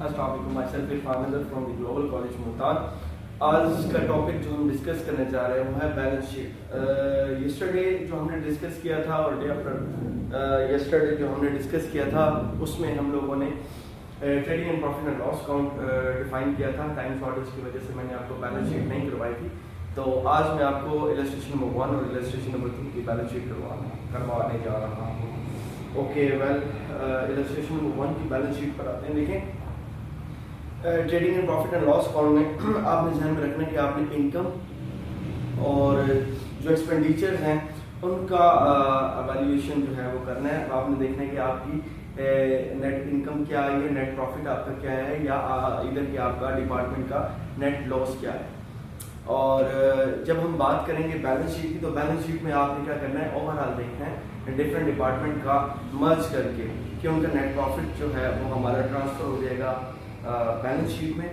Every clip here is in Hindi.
माइसेल्फ इरफान नज़र from the global college Multan. आज का टॉपिक जो हम डिस्कस करने जा रहे हैं वो है बैलेंस शीट। यस्टरडे जो हमने डिस्कस किया था और डे आफ्टर यस्टरडे जो हमने डिस्कस किया था उसमें हम लोगों ने trading and profit and loss account define किया था। टाइम शॉर्टेज की वजह से मैंने आपको बैलेंस शीट नहीं करवाई थी, तो आज मैं आपको इलस्ट्रेशन नंबर 1 और इलस्ट्रेशन नंबर 2 की बैलेंस शीट करवाने जा रहा हूँ। ओके वेल, इलस्ट्रेशन नंबर 1 की बैलेंस शीट पर आते हैं। देखें, trading and profit and loss account में आपने ध्यान में रखना कि आपने इनकम और जो एक्सपेंडिचर्स हैं उनका एवेल्यूएशन जो है वो करना है। आपने देखना है कि आपकी नेट इनकम क्या आई है, नेट प्रॉफिट आपका क्या है, या इधर कि आपका डिपार्टमेंट का नेट लॉस क्या है। और जब हम बात करेंगे बैलेंस शीट की, तो बैलेंस शीट में आपने क्या करना है, ओवरऑल देखना है डिफरेंट डिपार्टमेंट का मर्ज करके कि उनका नेट प्रॉफिट जो है वो हमारा ट्रांसफर हो जाएगा बैलेंस शीट में।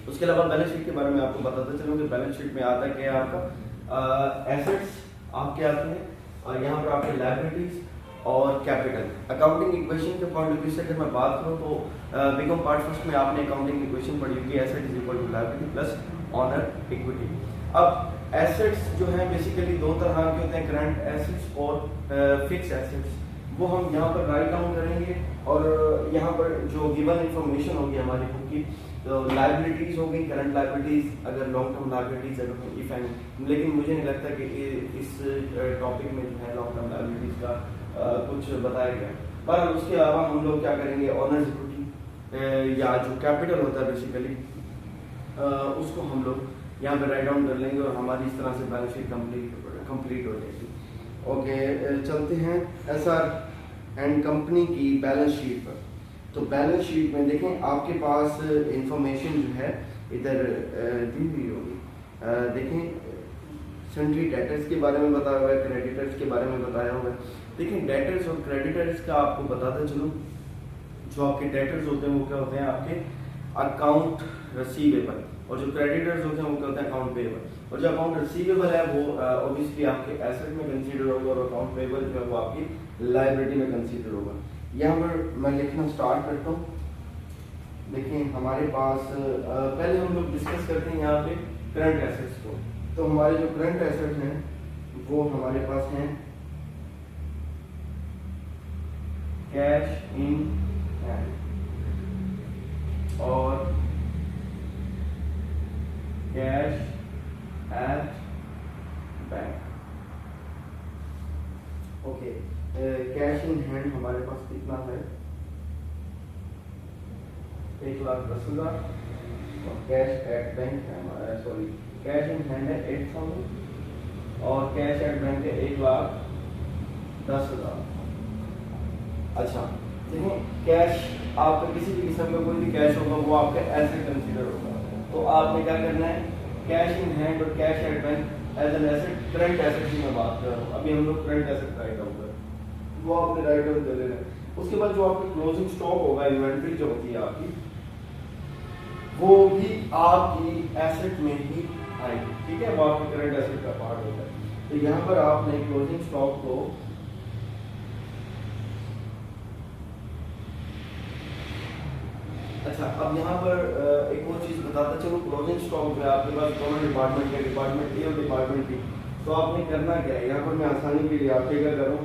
उसके अलावा बैलेंस शीट के बारे में आपको बताता चलूँ कि बैलेंस शीट में आता है कि आपका एसेट्स आपके आते हैं और यहाँ पर आपके लायबिलिटीज और कैपिटल। अकाउंटिंग इक्वेशन के पॉइंट ऑफ व्यू से अगर मैं बात करूँ तो बिकम पार्ट फर्स्ट में आपने अकाउंटिंग इक्वेशन पढ़ी होगी, asset is equal to liability plus owner equity. अब एसेट्स जो है बेसिकली दो तरह के होते हैं, करंट एसेट्स और फिक्स एसेट्स। वो हम यहाँ पर राइट डाउन करेंगे और यहाँ पर जो गिवन इंफॉर्मेशन होगी हमारी बुक की, तो लाइबिलिटीज हो गई, करंट लाइबिलिटीज, अगर लॉन्ग टर्म लाइबिलिटीज अगर इफ एनी, लेकिन मुझे नहीं लगता कि इस टॉपिक में जो है लॉन्ग टर्म लाइबिलिटीज का कुछ बताया गया। पर उसके अलावा हम लोग क्या करेंगे, ऑनर्स इक्विटी या जो कैपिटल होता है बेसिकली उसको हम लोग यहाँ पर राइट डाउन कर लेंगे और हमारी इस तरह से बैलेंस शीट कंप्लीट हो जाएगी। ओके, चलते हैं एसआर एंड कंपनी की बैलेंस शीट पर। तो बैलेंस शीट में देखें आपके पास इंफॉर्मेशन जो है इधर दी हुई होगी। देखें, सन्ड्री डेटर्स के बारे में बताया हुआ है, क्रेडिटर्स के बारे में बताया हुआ है। देखें, डेटर्स और क्रेडिटर्स का आपको बताता चलूँ। जो आपके डेटर्स होते हैं वो क्या होते हैं, आपके अकाउंट रिसीवेबल, और जो क्रेडिटर्स होते हैं वो क्या होते हैं, अकाउंट पेएबल। और जो अकाउंट रिसीवेबल है वो ऑब्वियसली आपके एसेट में कंसीडर होगा और अकाउंट पेएबल जो है वो आपकी लायबिलिटी में कंसीडर होगा। यहाँ पर मैं लिखना स्टार्ट करता हूँ। देखिए हमारे पास पहले हम लोग डिस्कस करते हैं यहाँ पे करंट एसेट्स को। तो हमारे जो करंट एसेट्स हैं वो हमारे पास हैं कैश इन हैंड और cash at bank. Okay, cash in hand हमारे पास कितना है, 1,10,000 और कैश एट बैंक है हमारा, सॉरी कैश इन हैंड है 8,000 और कैश एट बैंक है 1,10,000। अच्छा देखो, कैश आपका किसी भी किस्म का कोई भी कैश होगा वो आपका एसेट कंसीडर होगा। तो आपने क्या करना है, कैश इन हैंड और cash at bank as an asset, current asset की मैं बात कर रहा हूँ। अभी हम लोग करंट एसेट राइट डाउन कर, वो आपने राइट डाउन कर लेना है। उसके बाद जो आपकी क्लोजिंग स्टॉक होगा, इन्वेंट्री जो होती है आपकी, वो भी आपकी एसेट में ही आएगी, ठीक है, वो आपके करंट एसेट का पार्ट होता है। तो यहाँ पर आपने क्लोजिंग स्टॉक को अच्छा, अब यहाँ पर एक और चीज़ बताता चलो। क्लोजिंग स्टॉक जो है आपके पास दोनों डिपार्टमेंट के, डिपार्टमेंट ए और डिपार्टमेंट बी। तो आपने करना क्या है, यहाँ पर मैं आसानी के लिए आपके क्या करूँ,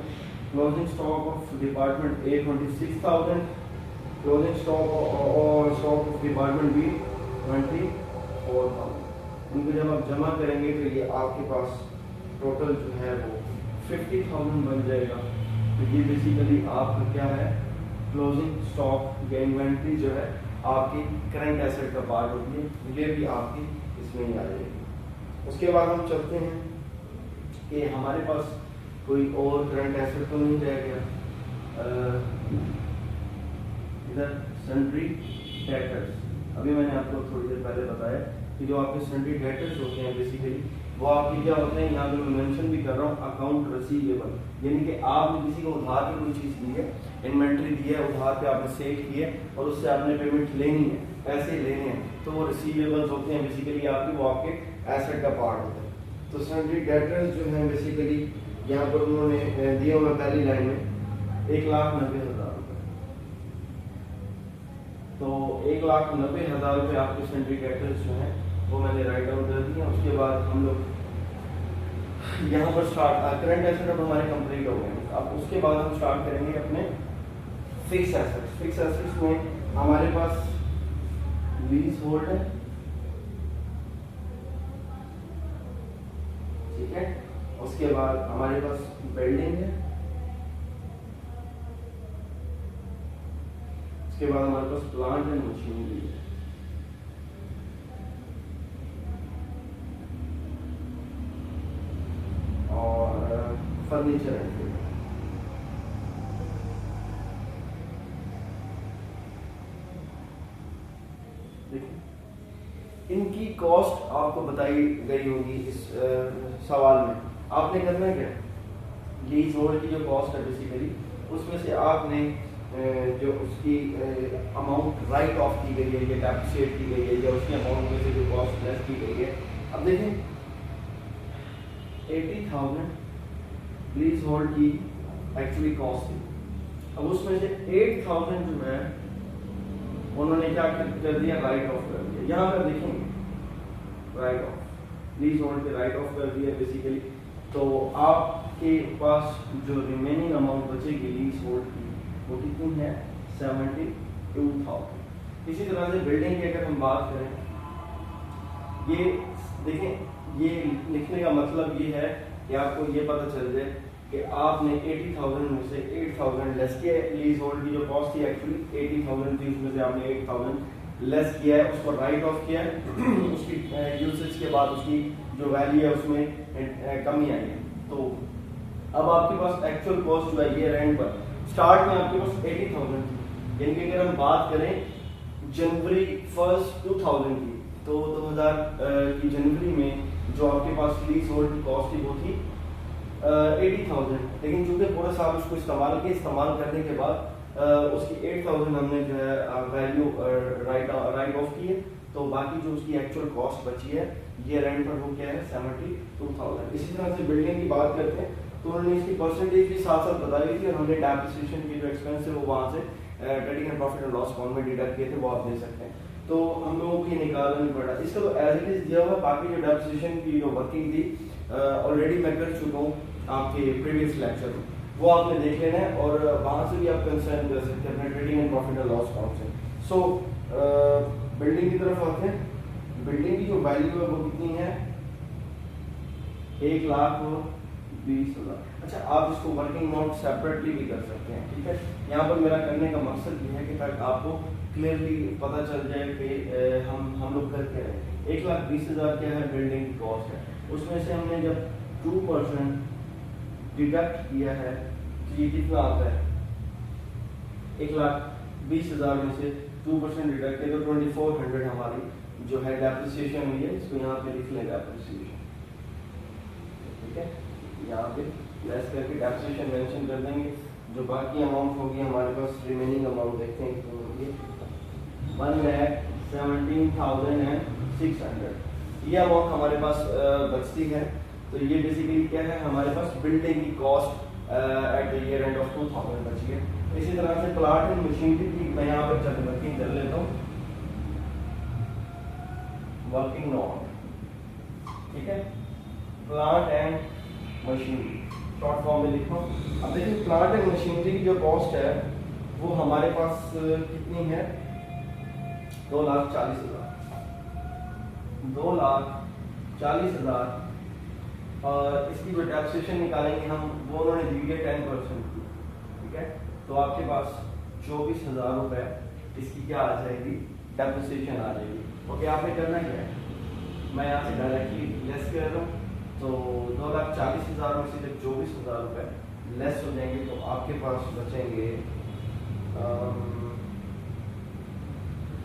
closing stock of department A 26,000, closing stock और स्टॉक ऑफ डिपार्टमेंट बी 24,000। उनको जब आप जमा करेंगे तो ये आपके पास टोटल जो है वो 50,000 बन जाएगा। तो ये बेसिकली आपका क्या है, क्लोजिंग स्टॉक या इन्वेंट्री जो है आपकी करंट एसेट का पार्ट होती है, ये भी आपकी इसमें ही आ जाएगी। उसके बाद हम चलते हैं कि हमारे पास कोई और करंट एसेट तो नहीं रह गया। इधर सन्ड्री डेटर्स, अभी मैंने आपको थोड़ी देर पहले बताया कि जो आपके सन्ड्री डेटर्स होते हैं बेसिकली वो आपके क्या होते हैं, यहाँ पे मैं मेंशन भी कर रहा हूँ, अकाउंट रिसीवेबल। यानी कि आपने किसी को उधार पे कोई चीज़ दी है, इन्वेंट्री दी है, उधार पे आपने सेल की है और उससे आपने पेमेंट लेनी है, पैसे लेने हैं, तो वो रिसीवेबल्स होते हैं बेसिकली आपके, वो आपके एसेट का पार्ट होता है। तो सन्ड्री डेटर्स जो हैं बेसिकली यहाँ पर उन्होंने दिया हुआ पहली लाइन में 1,90,000 रुपये। तो 1,90,000 रुपये आपके सेंट्री डेटर्स जो हैं वो मैंने राइट डाउन कर दिया। उसके बाद हम लोग यहाँ पर स्टार्ट करंट एसेट अब हमारे कंप्लीट हो गए। अब उसके बाद हम स्टार्ट करेंगे अपने फिक्स एसेट्स। फिक्स एसेट्स में हमारे पास लीज होल्ड है, ठीक है। उसके बाद हमारे पास बिल्डिंग है, उसके बाद हमारे पास प्लांट एंड मशीनरी है, और फर्नीचर एंड फिटिंग। देखिए इनकी कॉस्ट आपको बताई गई होगी इस सवाल में। आपने करना क्या, लीज होल्ड की जो कॉस्ट है बेसिकली उसमें से आपने जो उसकी अमाउंट राइट ऑफ की गई है या डेप्रिसिएट की गई है या उसकी अमाउंट में से जो कॉस्ट लेस की गई है। अब देखें 80,000 लीज होल्ड की एक्चुअली कॉस्ट थी। अब उसमें से 8,000 जो है उन्होंने क्या कर दिया, राइट ऑफ कर दिया। यहाँ पर देखेंगे राइट ऑफ, लीज होल्ड पे राइट ऑफ कर दिया बेसिकली। तो आपके पास जो रिमेनिंग अमाउंट बचेगी लीज होल्ड की वो कितनी है, 72,000। इसी तरह से बिल्डिंग की अगर हम बात करें, ये देखें ये लिखने का मतलब ये है कि आपको ये पता चल जाए कि आपने 80,000 में से 8,000 लेस किया है। लीज होल्ड की जो कॉस्ट थी एक्चुअली 80,000 थी, उसमें से आपने 8,000 लेस किया है, उसको राइट ऑफ किया है। उसकी यूसेज के बाद उसकी जो वैल्यू है उसमें कमी आई है। तो अब आपके पास एक्चुअल कॉस्ट जो है ये रेंट पर स्टार्ट में आपके पास 80,000 थी, यानी कि अगर हम बात करें जनवरी 1 2000 की, तो 2000 की जनवरी में जो आपके पास लीज होल्ड की कॉस्ट थी वो थी 80,000। लेकिन चूंकि पूरा साल उसको इस्तेमाल करने के बाद उसकी 8,000 हमने जो है वैल्यू राइट ऑफ की है। तो बाकी जो उसकी एक्चुअल कॉस्ट बची है ये रेंट पर वो क्या है, 72,000। इसी तरह से बिल्डिंग की बात करते हैं तो उन्होंने इसकी परसेंटेज भी साथ साथ बताई थी और हमने डेप्रिसिएशन के जो एक्सपेंस है वो वहाँ से trading and profit and loss account में डिडक्ट किए थे, वो आप दे सकते हैं। तो हम लोगों को ये निकालना नहीं पड़ा, इसका तो एज इट इज दिया हुआ। बाकी जो डेप्रिसिएशन की जो वर्किंग थी ऑलरेडी मैं कर चुका हूँ आपके प्रीवियस लेक्चर में, वो आपने देख लेना है और वहाँ से भी आप कंसर्न कर सकते हैं अपने trading and profit and loss account से। सो बिल्डिंग की तरफ आते हैं। बिल्डिंग की जो वैल्यू है वो कितनी है, 1,20,000। अच्छा, आप इसको वर्किंग नोट सेपरेटली भी कर सकते हैं, ठीक है। यहाँ पर मेरा करने का मकसद ये है कि ताकि आपको क्लियरली पता चल जाए कि हम लोग कर क्या रहे हैं। 1,20,000 क्या है बिल्डिंग की कॉस्ट है, उसमें से हमने जब 2% डिडक्ट किया है तो ये कितना आता है, 1,20,000 में से 2% डिडक्ट किया तो 2,400 हमारी जो है डेप्रिसिएशन हुई है। इसको यहाँ पे लिख लें डेप्रिसिएशन, ठीक है। यहाँ पे लेस करके डेप्रिसिएशन मेंशन कर देंगे। जो बाकी अमाउंट होगी हमारे पास रिमेनिंग अमाउंट देखते हैं कितनी होगी, 1,17,600 ये अमाउंट हमारे पास बचती है। तो ये बेसिकली क्या है, हमारे पास बिल्डिंग की cost at the year end of 2000 बची है। इसी तरह से प्लांट एंड मशीनरी की मैं यहाँ पर चल वर्किंग कर लेता हूँ, वर्किंग नोट, ठीक है। Plant and machinery short form में लिखा हूँ। अब देखिए प्लांट एंड मशीनरी की जो कॉस्ट है वो हमारे पास कितनी है, 2,40,000। 2,40,000 और इसकी जो डेप्रिसिएशन निकालेंगे हम वो उन्होंने दी है 10% की, ठीक है। तो आपके पास 24,000 रुपये इसकी क्या आ जाएगी, डेप्रिसिएशन आ जाएगी। ओके, आपने करना क्या है, मैं यहाँ से डायरेक्टली लेस कर रहा हूँ। तो 2,40,000 में से जब 24,000 रुपये लेस हो जाएंगे तो आपके पास बचेंगे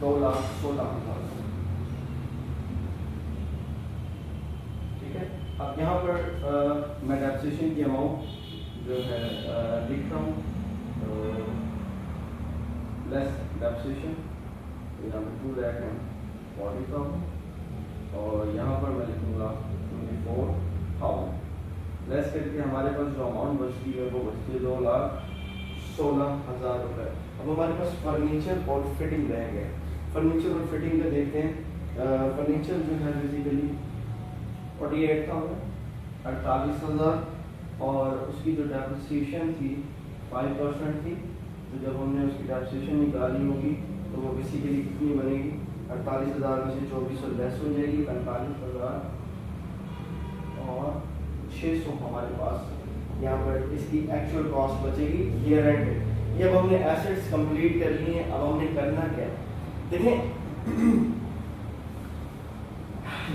2,16,000, ठीक है। अब यहाँ पर मैं डेप्रिसिएशन की अमाउंट जो है लिख रहा हूँ, लेस डेप्रिसिएशन, यहाँ पर 2,40,000 और यहाँ पर मैं लिखूँगा 24,000 लेस करके हमारे पास जो अमाउंट बचती है वो बचती है 2,16,000 रुपये। अब हमारे पास फर्नीचर और फिटिंग रह गया। फर्नीचर और फिटिंग का देखते हैं। फर्नीचर जो है बेसिकली 48 का होगा, 48,000, और उसकी जो डेप्रिसिएशन थी 5% थी। तो जब हमने उसकी डेप्रिसिएशन निकाली होगी तो वो बेसिकली कितनी बनेगी, 48,000 में से 2400 लेस हो जाएगी, 45,000 और 600 हमारे पास यहाँ पर इसकी एक्चुअल कॉस्ट बचेगी ईयर एंड पे। ये अब हमने एसेट्स कंप्लीट कर लिए हैं। अब हमने करना क्या है, देखें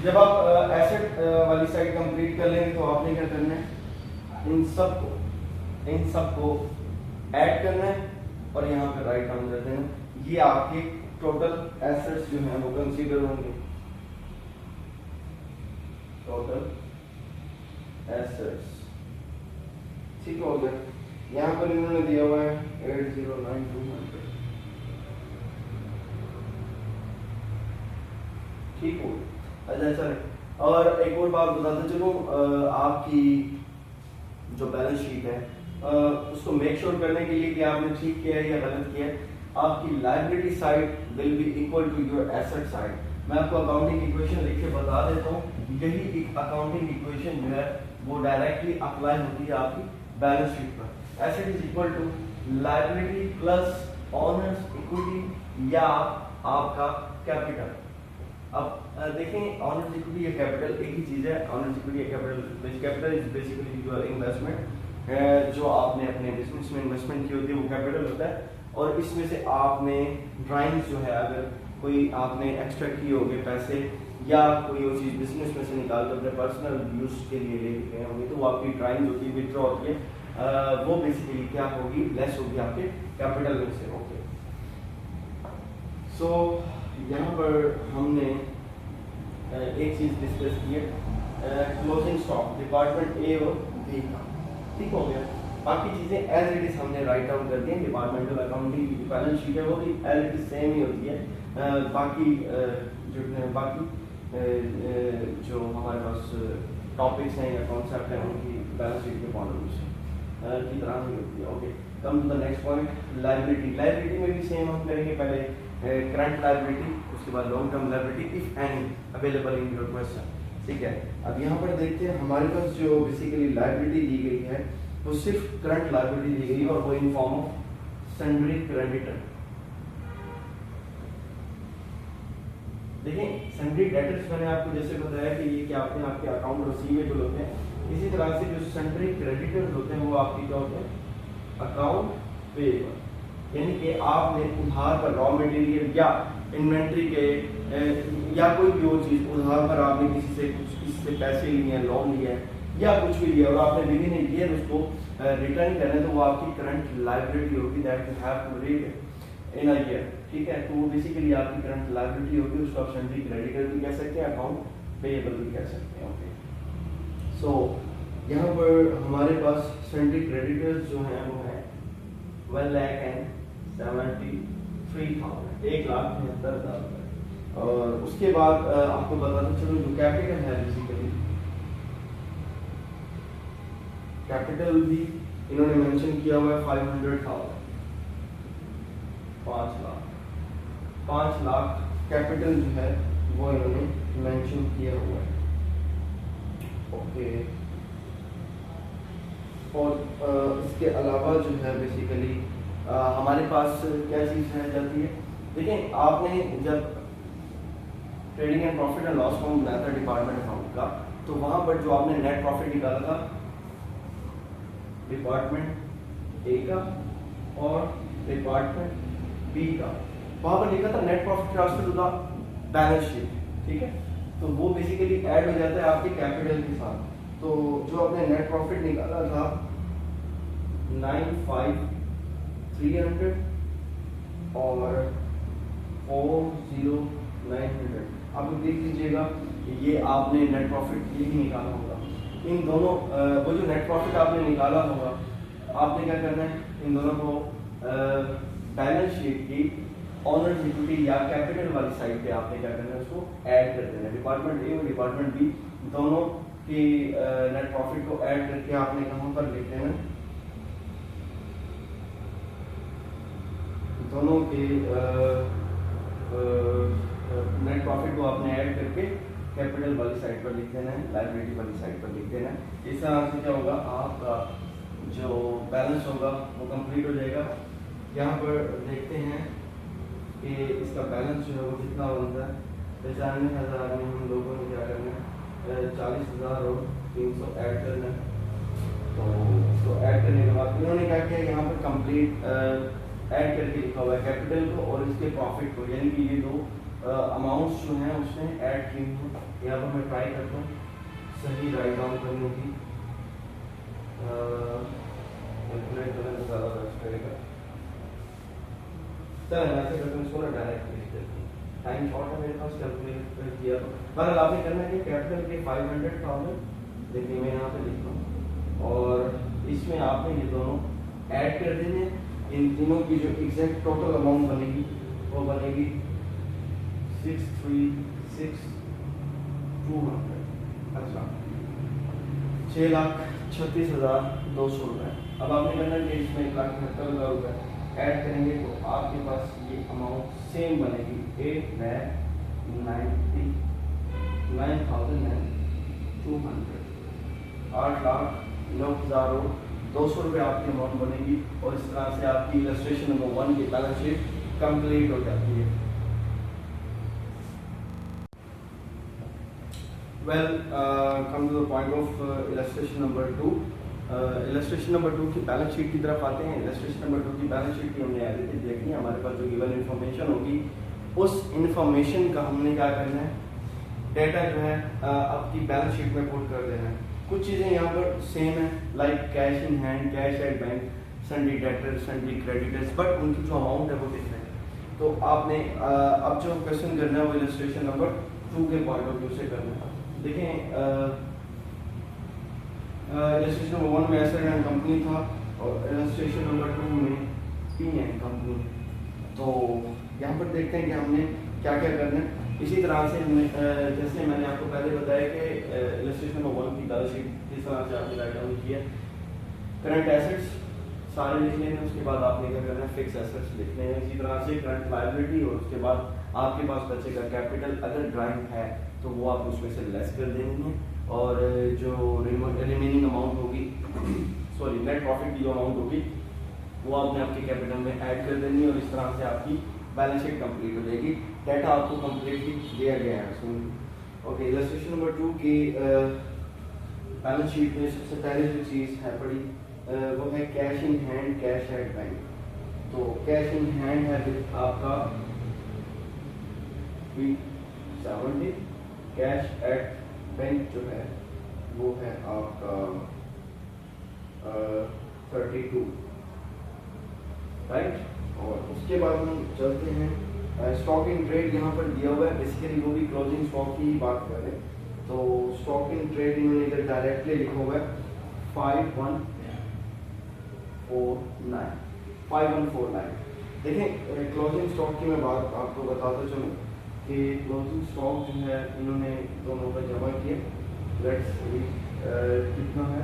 जब आप एसेट वाली साइड कंप्लीट कर लेंगे तो आपने क्या करना है, इन सबको ऐड करना है और यहाँ पे राइट डाउन कर देना। ये आपके टोटल एसेट्स जो हैं वो कंसीडर होंगे। टोटल एसेट्स ठीक हो गया। यहाँ पर इन्होंने दिया हुआ है 809,200, ठीक हो गया। अच्छा सर, और एक और बात बताते चलो, आपकी जो बैलेंस शीट है उसको मेक श्योर करने के लिए कि आपने ठीक किया है या गलत किया है, आपकी liability side will be equal to your asset side. मैं आपको अकाउंटिंग इक्वेशन लिख के बता देता हूँ। यही एक अकाउंटिंग इक्वेशन जो है वो डायरेक्टली अप्लाई होती है आपकी बैलेंस शीट पर। Asset is equal to liability plus owner's equity या आपका कैपिटल। अब देखें, ऑनर्स इक्विटी या कैपिटल एक ही चीज़ है। ऑनर्स इक्विटी या capital, capital is basically your investment, जो आपने अपने बिजनेस में इन्वेस्टमेंट की होती है वो कैपिटल होता है। और इसमें से आपने ड्राइंग्स जो है, अगर कोई आपने एक्स्ट्रा किए होंगे पैसे या कोई वो चीज़ बिजनेस में से निकाल कर अपने पर्सनल यूज के लिए लेके गए होंगे, तो वो आपकी ड्राइंग होती है, विथड्रॉ होती है, वो बेसिकली क्या होगी, लेस होगी आपके कैपिटल में से। ओके, सो यहाँ पर हमने एक चीज़ डिस्कस की है, क्लोजिंग स्टॉक डिपार्टमेंट ए और बी का, ठीक हो गया। बाकी चीज़ें एज इट इज हमने राइट डाउन कर दी हैं। डिपार्टमेंटल अकाउंटिंग की बैलेंस शीट है वो भी एज इट इज सेम ही होती है। बाकी जो हमारे पास टॉपिक्स हैं या कॉन्सेप्ट हैं उनकी बैलेंस शीट के पॉइंट की तरह ही होती है। Okay, come to the next point, liability. Liability में भी सेम हम करेंगे, पहले करंट लायबिलिटी, उसके बाद long term liability if any available in your question, ठीक है। अब यहाँ पर देखते हैं हमारे पास जो बेसिकली लायबिलिटी दी गई है वो सिर्फ करंट लायबिलिटी दी गई है और वो in form of sundry creditor. देखिए, सन्ड्री डेटर्स मैंने आपको जैसे बताया कि ये क्या होते हैं, आपके अकाउंट रिसीवेबल होते हैं। इसी तरह से जो सन्ड्री क्रेडिटर्स होते हैं वो आपकी क्या होते हैं, अकाउंट पेएबल। यानी कि आपने उधार पर रॉ मटेरियल या इन्वेंट्री के या कोई भी वो चीज़ उधार पर आपने किसी से किसी से पैसे लिए हैं, लोन लिया है या कुछ भी लिया और आपने विद इन ईयर उसको रिटर्न करना है, तो वो आपकी करंट लायबिलिटी होगी, that you have to read in a year, ठीक है। तो वो बेसिकली आपकी करंट लायबिलिटी होगी, उसको आप सन्ड्री क्रेडिटर भी कह सकते हैं, अकाउंट पेएबल भी कह सकते हैं। ओके, सो यहाँ पर हमारे पास सन्ड्री क्रेडिटर्स जो हैं वो है 1,73,000, 1,73,000। और उसके बाद आपको बताते चलो जो कैपिटल है, बेसिकली कैपिटल भी इन्होंने मेंशन किया हुआ है 500,000, 5 लाख कैपिटल जो है वो इन्होंने मेंशन किया हुआ है। ओके, और इसके अलावा जो है बेसिकली हमारे पास क्या चीज़ रह जाती है। देखिए, आपने जब trading and profit and loss account बनाया था डिपार्टमेंट अकाउंट का, तो वहाँ पर जो आपने नेट प्रॉफिट निकाला था डिपार्टमेंट ए का और डिपार्टमेंट बी का, वहाँ पर लिखा था net profit transfer to the balance sheet, ठीक है। तो वो बेसिकली ऐड हो जाता है आपके कैपिटल के साथ। तो जो आपने नेट प्रॉफिट निकाला था 95,300 और 4,0900, आप देख लीजिएगा ये आपने नेट प्रॉफिट यही निकाला होगा। इन दोनों वो जो नेट प्रॉफिट आपने निकाला होगा, आपने क्या करना है, इन दोनों को बैलेंस शीट की ऑनर्स इक्विटी या कैपिटल वाली साइड पे आपने क्या करना है, उसको ऐड कर देना है। डिपार्टमेंट ए और डिपार्टमेंट बी दोनों की नेट प्रॉफिट को ऐड करके आपने कहाँ पर लिख देना, दोनों के नेट प्रॉफिट को आपने ऐड करके कैपिटल वाली साइड पर लिख देना है, लायबिलिटी वाली साइड पर लिख देना है। इस तरह से क्या होगा, आपका जो बैलेंस होगा वो कंप्लीट हो जाएगा। यहाँ पर देखते हैं कि इसका बैलेंस जो है वो कितना बनता है। 95,000 में हम लोगों ने क्या करना है, 40,000 और 300 ऐड करना है। तो ऐड करने के बाद इन्होंने क्या किया, यहाँ पर कंप्लीट ऐड करके लिखा हुआ है कैपिटल को और इसके प्रॉफिट को, यानी कि ये दो अमाउंट्स जो हैं उसने ऐड की हैं। यहाँ पर मैं ट्राई करता हूँ सही राइट डाउन करने की, कैलकुलेट करने में ज़्यादा बेस्ट करेगा। चलें मैं ऐसे करता हूँ, इसको ना डायरेक्ट लिख देते हैं, टाइम शॉर्ट है मेरे पास, कैलकुलेट किया तो पर आपने करना है कि कैपिटल के 500,000 देखिए मैं यहाँ पे लिखता हूँ और इसमें आपने ये दोनों ऐड कर देने। इन तीनों की जो एग्जैक्ट टोटल अमाउंट बनेगी वो बनेगी 636,200, अच्छा 6,36,200 रुपये। अब आपने करना है कि इसमें 1,78,000 रुपये ऐड करेंगे तो आपके पास ये अमाउंट सेम बनेगी 8,99,200, 8,09,200 रुपये आपकी अमाउंट बनेगी। और इस तरह से आपकी इलस्ट्रेशन नंबर 1 की बैलेंस शीट कंप्लीट हो जाती है। Well come to the point of illustration number 2। Illustration number 2 की बैलेंस शीट की तरफ आते हैं। इलस्ट्रेशन नंबर 2 की बैलेंस शीट की हमने एडिट देखनी है। हमारे पास जो गिवन इन्फॉर्मेशन होगी उस इन्फॉर्मेशन का हमने क्या करना है, डेटा जो है आपकी बैलेंस शीट में पुट कर देना है। कुछ चीज़ें यहाँ पर सेम है, like cash in hand, cash at bank, सन्डी debtors, सन्डी creditors, but उनकी जो अमाउंट है वो डिफरेंट है। तो आपने अब जो क्वेश्चन करना है वो इलस्ट्रेशन नंबर 2 के पॉइंट ऑफ व्यू से करना है। देखें इलस्ट्रेशन नंबर 1 में एसेट एंड कंपनी था और इलस्ट्रेशन नंबर 2 में पी एंड कंपनी। तो यहाँ पर देखते हैं कि हमने क्या क्या करना है। इसी तरह से हमने जैसे मैंने आपको पहले बताया कि इलस्ट्रेशन नंबर 1 की बैलेंस शीट किस तरह से आपने राइट डाउन किया, करंट एसेट्स सारे लिख लेने, उसके बाद आपने क्या करना है, फिक्स एसेट्स लिखने हैं। इसी तरह से करंट लायबिलिटी और उसके बाद आपके पास बचेगा कैपिटल। अगर ड्राइंग है तो वो आप उसमें से लेस कर देंगे और जो रिमेनिंग अमाउंट होगी सॉरी नेट प्रॉफिट की जो अमाउंट होगी वो आपने आपके कैपिटल में ऐड कर देनी है और इस तरह से आपकी बैलेंस शीट कंप्लीट हो जाएगी। डाटा आपको कंप्लीटली दिया गया है उसमें। ओके, इलस्ट्रेशन नंबर 2 की बैलेंस शीट में सबसे पहले जो चीज़ है पड़ी वो है cash in hand, cash at bank. तो कैश इन हैंड है आपका 370, कैश एट बैंक जो है वो है आपका 32, राइट। और उसके बाद हम चलते हैं स्टॉक इन ट्रेड। यहाँ पर दिया हुआ है, बेसिकली वो भी क्लोजिंग स्टॉक की बात कर रहे हैं। तो स्टॉक इन ट्रेड इन्होंने इधर डायरेक्टली लिखा हुआ है 5149। देखें क्लोजिंग स्टॉक की मैं बात आपको बताता चलूँ कि क्लोजिंग स्टॉक जो है इन्होंने दोनों का जमा किया। लेट्स कितना है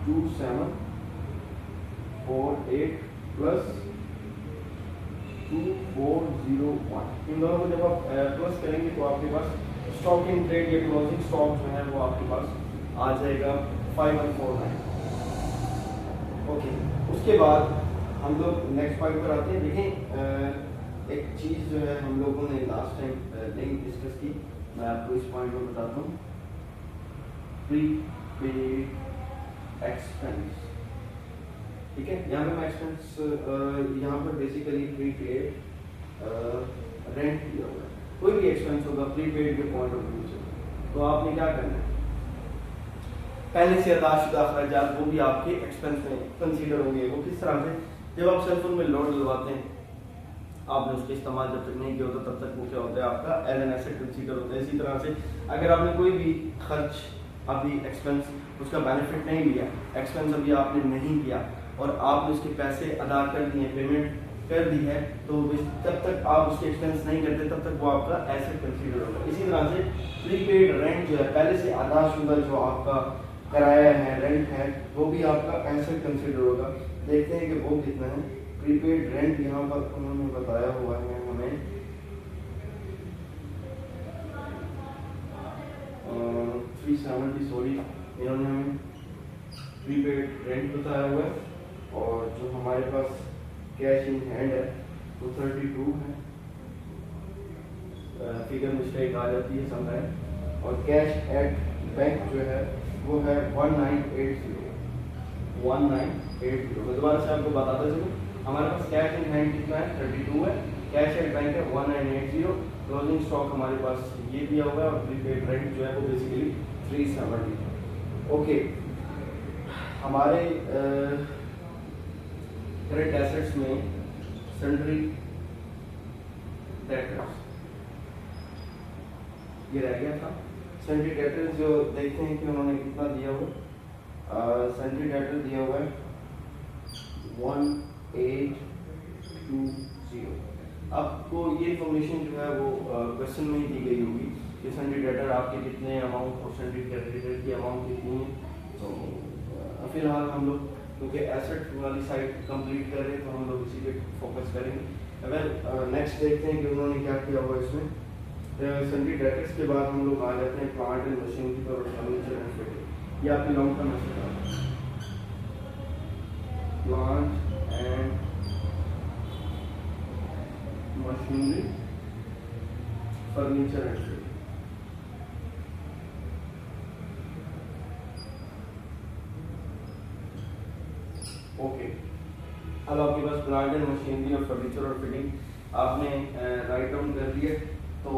2748 प्लस 2401। इन दोनों को जब आप प्लस करेंगे तो आपके पास स्टॉक इन ट्रेड या क्लोजिंग स्टॉक जो है वो आपके पास आ जाएगा 5149। ओके, उसके बाद हम लोग नेक्स्ट पॉइंट पर आते हैं। देखें एक चीज़ जो है हम लोगों ने लास्ट टाइम नहीं डिस्कस की, मैं आपको इस पॉइंट पर बताता हूँ। प्रीपेड एक्सपेंस, ठीक है। यहाँ पे मैं एक्सपेंस यहाँ पर बेसिकली प्रीपेड रेंट किया हुआ है। कोई भी एक्सपेंस होगा प्रीपेड के पॉइंट ऑफ व्यू से, तो आपने क्या करना है, पहले से अदाशुदा अखराजात वो भी आपके एक्सपेंस में कंसीडर होंगे। वो किस तरह से, जब आप सेल फोन में लोड डलवाते हैं आपने उसका इस्तेमाल जब तक नहीं किया होता तब तक वो क्या होता है आपका एज एन एसेट कंसीडर होता है। इसी तरह से अगर आपने कोई भी खर्च अभी एक्सपेंस उसका बेनिफिट नहीं लिया, एक्सपेंस अभी आपने नहीं किया और आपने उसके पैसे अदा कर दिए, पेमेंट कर दी है, तो जब तक आप उसके एक्सपेंस नहीं करते तब तक वो आपका एसेट कंसीडर होगा। इसी तरह से प्रीपेड रेंट जो है, पहले से अदाशुदा जो आपका कराया है, रेंट है, वो भी आपका एसेट कंसीडर होगा। देखते हैं कि वो कितना है प्रीपेड रेंट यहाँ पर उन्होंने बताया हुआ है हमें 370, सॉरी इन्होंने हमें प्रीपेड रेंट बताया हुआ है, और जो हमारे पास कैश इन हैंड है वो 32 है, फिगर मिस्टेक आ जाती है समटाइम, और कैश एट बैंक जो है वो है 1980। मैं दोबारा से आपको बताता चलूँ, हमारे पास कैश इन हैंड कितना है 32 है, कैश एट बैंक है 1980, क्लोजिंग स्टॉक हमारे पास ये दिया हुआ है, और प्रीपेड रेंट जो है वो बेसिकली 370 है। ओके, हमारे करंट एसेट्स में सन्ड्री डेटर्स ये रह गया था। सन्ड्री डेटर्स जो देखते हैं कि उन्होंने कितना दिया हुआ, सन्ड्री डेटर दिया हुआ है 1820। आपको ये इंफॉर्मेशन जो है वो क्वेश्चन में ही दी गई होगी कि सन्ड्री डेटर आपके कितने अमाउंट और सन्ड्री क्रेडिटर की अमाउंट कितनी है। तो फिलहाल हम लोग क्योंकि एसेट वाली साइड कंप्लीट कर रहे हैं तो हम लोग इसी पे फोकस करेंगे। अगर नेक्स्ट देखते हैं कि उन्होंने क्या किया हुआ इसमें, सन्ड्री डेटर्स के बाद हम लोग आ जाते हैं प्लांट एंड मशीनरी और फर्नीचर एंड फिटिंग। ये आपकी long term asset, plant and machinery, furniture and fitting. Okay, अब आपके पास प्लांट एंड मशीनरी और फर्नीचर और फिटिंग आपने राइट डाउन कर लिया। तो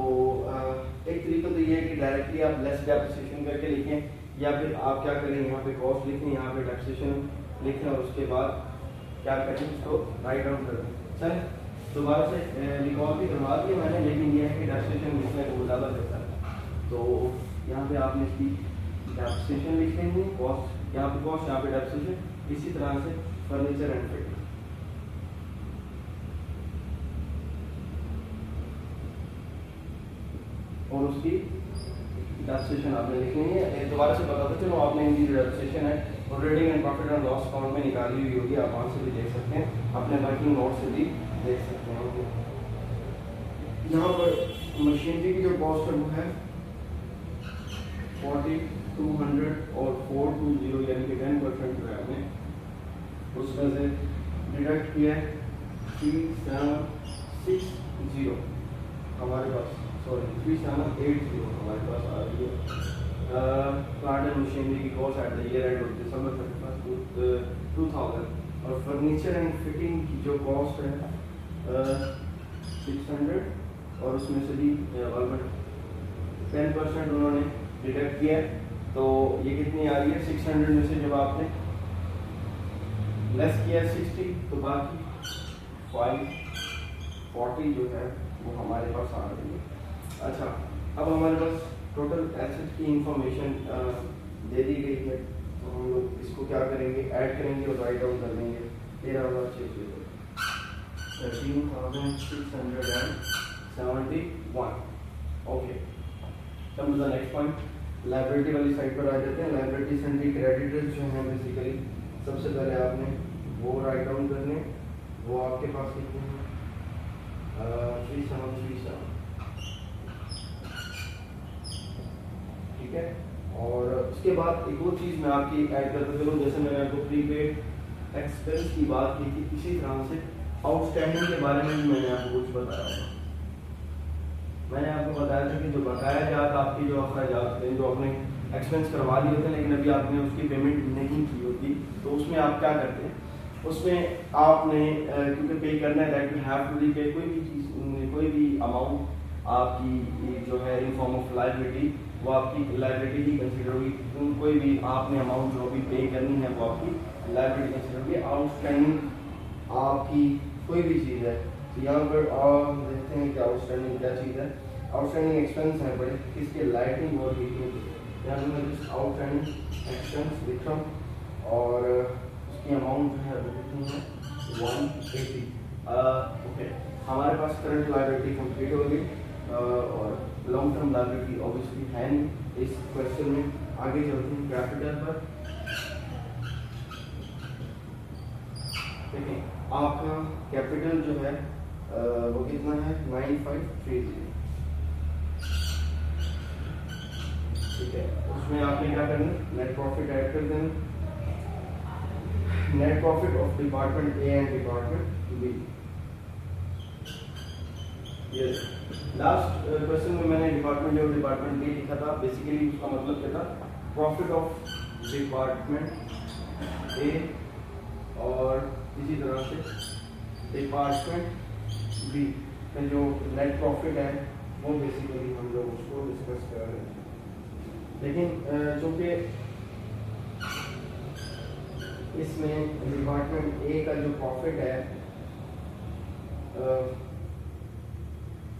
एक तरीका तो ये है कि डायरेक्टली आप लेस डेप्रिसिएशन करके लिखें, या फिर आप क्या करें यहाँ पे कॉस्ट लिखें, यहाँ पे डेप्रिसिएशन लिखें, और उसके बाद क्या करें इसको राइट डाउन कर दें। सर दोबारा से रिकॉल भी करवा दिया मैंने, लेकिन ये है कि डेप्रिसिएशन लिखने को ज़्यादा बेहतर है। तो यहाँ पे आपने इसकी डेप्रिसिएशन लिख लेंगे, कॉस्ट यहाँ पे कॉस्ट, यहाँ पे डेप्रिसिएशन, इसी तरह से फर्नीचर एंड फिटिंग। और उसकी डेप्रिसिएशन आपने लिखनी है। दोबारा से बताते चलो, आपने इनकी डेप्रिसिएशन है operating and profit and loss account में निकाली हुई होगी, आप वहाँ से भी देख सकते हैं, अपने वर्किंग नोट से भी देख सकते हैं। यहाँ पर मशीनरी की जो कॉस्ट है वो है 4200 और 420, यानी कि 10% जो है हमने उसमें से डिडक्ट किया है 3760 हमारे पास, सॉरी 3780 हमारे पास आ रही है। प्लांट एंड मशीनरी की cost at the year end of December 31 2000, और फर्नीचर एंड फिटिंग की जो कॉस्ट है 600, और उसमें से भी ऑलमोस्ट 10% उन्होंने डिडक्ट किया। तो ये कितनी आ रही है 600 में से जब आपने लेस किया 60, तो बाकी 540 जो है वो हमारे पास आ रही है। अच्छा, अब हमारे पास टोटल एसेट की इंफॉर्मेशन दे दी गई है, तो हम लोग इसको क्या करेंगे, ऐड करेंगे और राइट डाउन कर देंगे 13,671। Okay, come to the next point, liability वाली साइड पर आ जाते हैं। लाइबिलिटी सन्ड्री क्रेडिटर्स जो हैं बेसिकली सबसे पहले आपने वो राइट डाउन करने, वो आपके पास कितने हैं 3737, ठीक है। और उसके बाद एक और चीज़ मैं आपकी ऐड करता चलूँ, जैसे मैंने आपको प्रीपेड एक्सपेंस की बात की थी, इसी तरह से आउटस्टैंडिंग के बारे में भी मैंने आपको कुछ बताया था। मैंने आपको बताया था कि जो बकाया जात आपकी जो अखराजात थे, जो आपने एक्सपेंस करवा लिए होते हैं लेकिन अभी आपने उसकी पेमेंट नहीं की होती, तो उसमें आप क्या करते हैं, उसमें आपने क्योंकि पे करना है दैट यू हैव टू पे, कोई भी चीज़, कोई भी अमाउंट आपकी जो है इन फॉर्म ऑफ लायबिलिटी, वो आपकी लायबिलिटी ही कंसिडर होगी। कोई भी आपने अमाउंट जो भी पे करनी है वो आपकी लायबिलिटी कंसिडर होगी। आउटस्टैंडिंग आपकी कोई भी चीज़ है, तो यहाँ पर आप देखते हैं कि आउटस्टैंडिंग क्या चीज़ है। आउटस्टैंडिंग एक्सपेंस है बड़े, किसके, लाइटिंग और हीटिंग। यहाँ पर मैं जिस आउटस्टैंडिंग एक्सपेंस लिख रहा हूँ और उसकी अमाउंट जो है वो कितनी है 180। ओके, हमारे पास करंट लायबिलिटी कंप्लीट हो गई, और लॉन्ग टर्म लायबिलिटी ऑब्वियसली है नहीं इस क्वेश्चन में। आगे चलते हैं कैपिटल पर, देखिए आपका कैपिटल जो है वो कितना है 9530, ठीक है। उसमें आपने क्या करना, नेट प्रॉफिट ऐड कर देना, net profit of department A and department B. ये लास्ट क्वेश्चन में मैंने डिपार्टमेंट ए और डिपार्टमेंट बी लिखा था, बेसिकली उसका मतलब क्या था, प्रॉफिट ऑफ डिपार्टमेंट ए और इसी तरह से डिपार्टमेंट बी में जो नेट प्रॉफिट है वो बेसिकली हम लोग उसको डिस्कस कर रहे हैं। लेकिन चूंकि इसमें डिपार्टमेंट ए का जो प्रॉफिट है,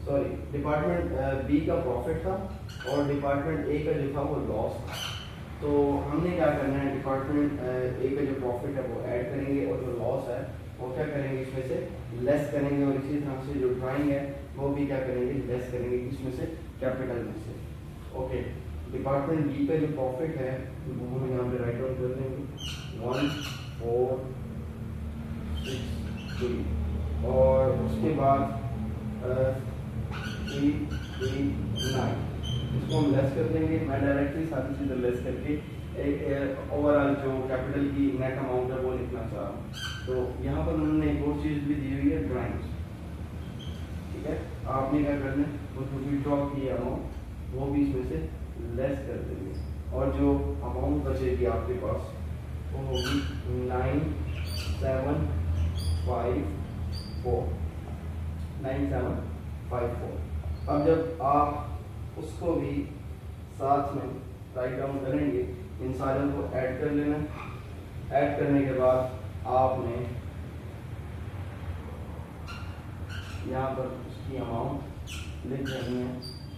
सॉरी डिपार्टमेंट बी का प्रॉफिट था और डिपार्टमेंट ए का जो था वो लॉस था, तो हमने क्या करना है, डिपार्टमेंट ए का जो प्रॉफिट है वो ऐड करेंगे और जो लॉस है वो क्या करेंगे, इसमें से लेस करेंगे, और इसी तरह से जो ड्राइंग है वो भी क्या करेंगे, लेस करेंगे, इसमें से कैपिटल में से। ओके, डिपार्टमेंट बी का जो प्रॉफिट है वो हम यहाँ पे राइट डाउन कर देंगे 1463, और उसके बाद 339 इसको हम लेस कर देंगे। मैं डायरेक्टली सारी चीज़ें लेस करके एक ओवरऑल जो कैपिटल की नेट अमाउंट है वो लिखना चाह रहा हूँ। तो यहाँ पर उन्होंने एक और चीज़ भी दी हुई है, ड्राइंग्स, ठीक है। आपने क्या करना है, वो जो भी ड्रॉ किया अमाउंट वो भी इसमें से लेस कर देंगे, और जो अमाउंट बचेगी आपके पास वो होगी 9754। अब जब आप उसको भी साथ में राइट डाउन करेंगे, इन सारों को ऐड कर लेना। ऐड करने के बाद आपने यहाँ पर उसकी अमाउंट लिख रही है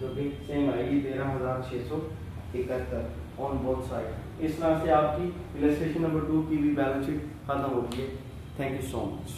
जो कि सेम आएगी 13,671 ऑन बोथ साइड। इस तरह से आपकी इलस्ट्रेशन नंबर 2 की भी बैलेंस शीट खत्म होगी है। Thank you so much.